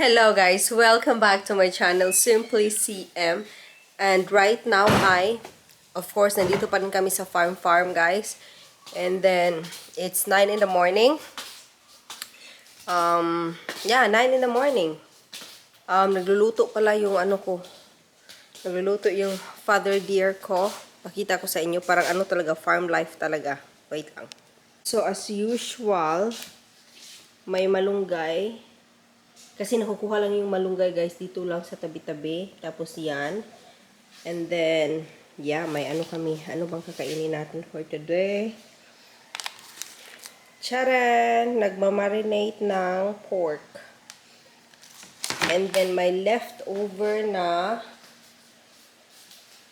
Hello guys, welcome back to my channel, Simply CM. And right now of course, nandito pa rin kami sa farm guys. And then, it's 9 in the morning. 9 in the morning. Nagluluto pala yung Nagluluto yung father deer ko. Pakita ko sa inyo, parang talaga, farm life talaga. Wait lang. So, as usual, may malunggay. Kasi nakukuha lang yung malunggay guys dito lang sa tabi-tabi. Tapos yan. And then, yeah, may kami. Ano bang kakainin natin for today? Charan! Nagmamarinate ng pork. And then, may leftover na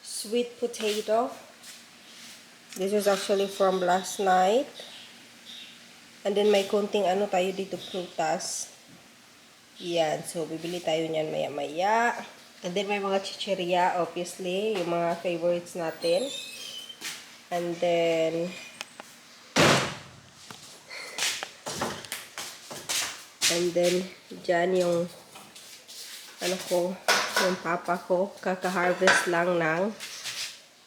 sweet potato. This is actually from last night. And then, may konting tayo dito, prutas. Yan. So, bibili tayo niyan maya-maya. And then, may mga chichirya, obviously. Yung mga favorites natin. And then, dyan yung, yung papa ko. Kaka-harvest lang ng,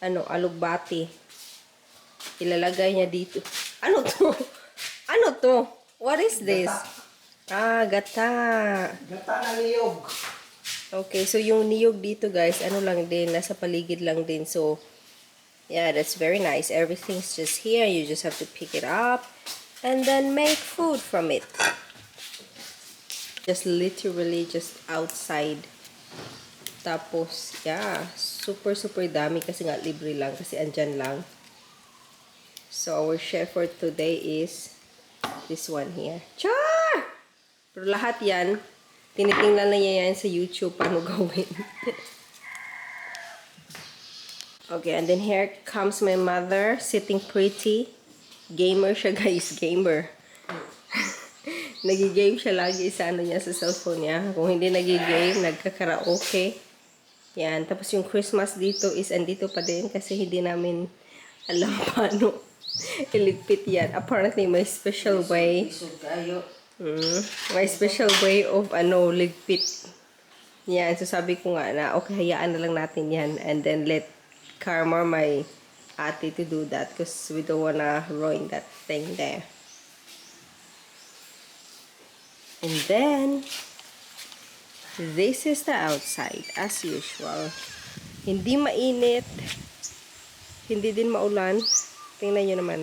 alugbati. Ilalagay niya dito. Ano to? Ano to? What is this? Gata. Gata na niyog. Okay, so yung niyog dito guys, lang din, nasa paligid lang din. So, yeah, that's very nice. Everything's just here. You just have to pick it up and then make food from it. Just literally just outside. Tapos, yeah, super dami kasi nga libre lang kasi andyan lang. So, our chef for today is this one here. Char! Pero lahat yan, tinitingnan na niya yan sa YouTube paano gawin. Okay, and then here comes my mother, sitting pretty. Gamer siya guys, gamer. Nagigame siya lagi sa niya, sa cellphone niya. Kung hindi nagigame, nagkakaraoke. Yan, tapos yung Christmas dito is andito pa din kasi hindi namin alam paano iligpit yan. Apparently, may special way. May special way of ligpit. Yan, so sabi ko nga na okay, hayaan na lang natin yan and then let Karma, my ate, to do that because we don't wanna ruin that thing there. And then this is the outside as usual. Hindi mainit, hindi din maulan. Tingnan nyo naman.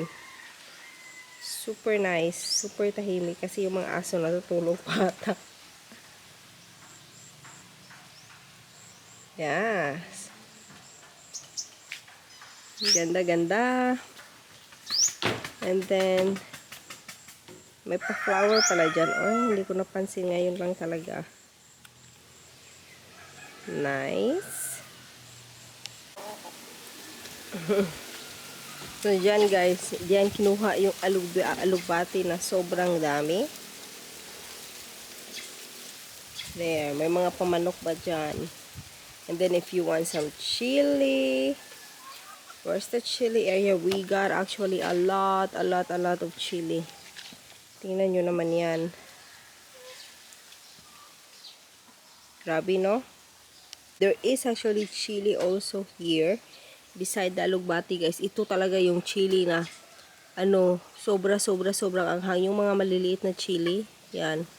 Super nice. Super tahimik. Kasi yung mga aso natutulog pa ata. Yes. Ganda. And then, may pa-flower pala dyan. Oh, hindi ko napansin ngayon lang talaga. Nice. So, dyan guys, dyan kinuha yung alugbati na sobrang dami. There, may mga pamanok ba dyan? And then, if you want some chili, where's the chili area? We got actually a lot of chili. Tingnan nyo naman yan. Grabe, no? There is actually chili also here. Beside the alugbati guys, ito talaga yung chili na sobrang anghang. Yung mga maliliit na chili, yan.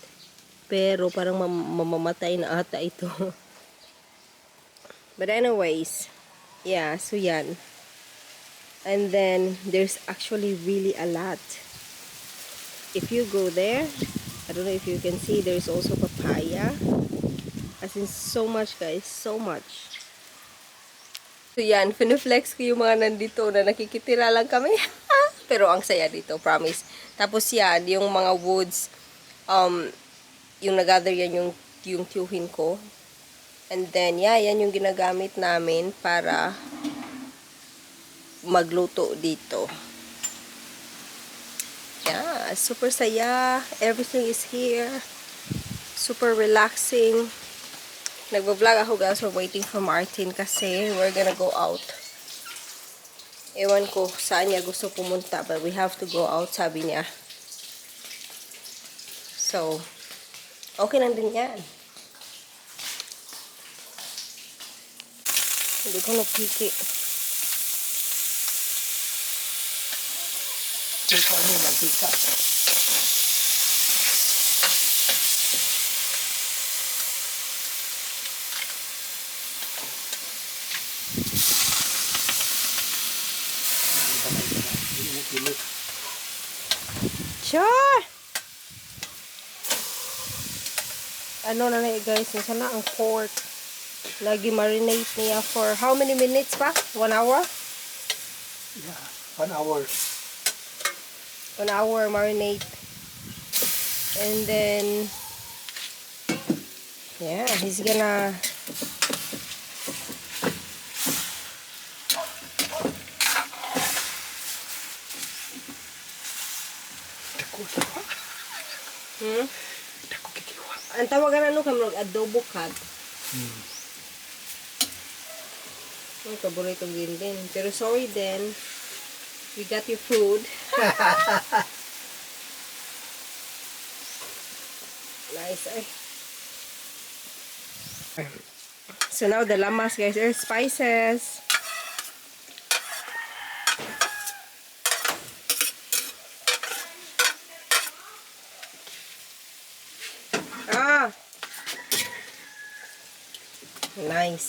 Pero parang mamamatay na ata ito. But anyways, yeah, so yan. And then there's actually really a lot. If you go there, I don't know if you can see, there's also papaya. As in so much guys, so much. So yan, finiflex ko yung mga nandito na nakikitira lang kami. Pero ang saya dito, promise. Tapos yan, yung mga woods, yung nagather yan yung tiyuhin ko. And then, yeah, yan yung ginagamit namin para magluto dito. Yeah, super saya. Everything is here. Super relaxing. Nagbablog ako guys, we're waiting for Martin kasi we're gonna go out. Ewan ko saan niya gusto pumunta, but we have to go out, sabi niya. So, okay lang din yan. Hindi ko napiki. Ito ano, mantika. Sure! Ano na na guys, nasa na ang pork. Lagi marinate niya for how many minutes pa? 1 hour? Yeah, 1 hour. 1 hour marinate. And then, yeah, he's gonna Dako kiwa. Dako kikiwa. ang tawagan ano kamo adobo cut. Ang paborito din. Pero sorry then, we got your food. Nice, eh. So now the lamas guys are spices. Ah, nice.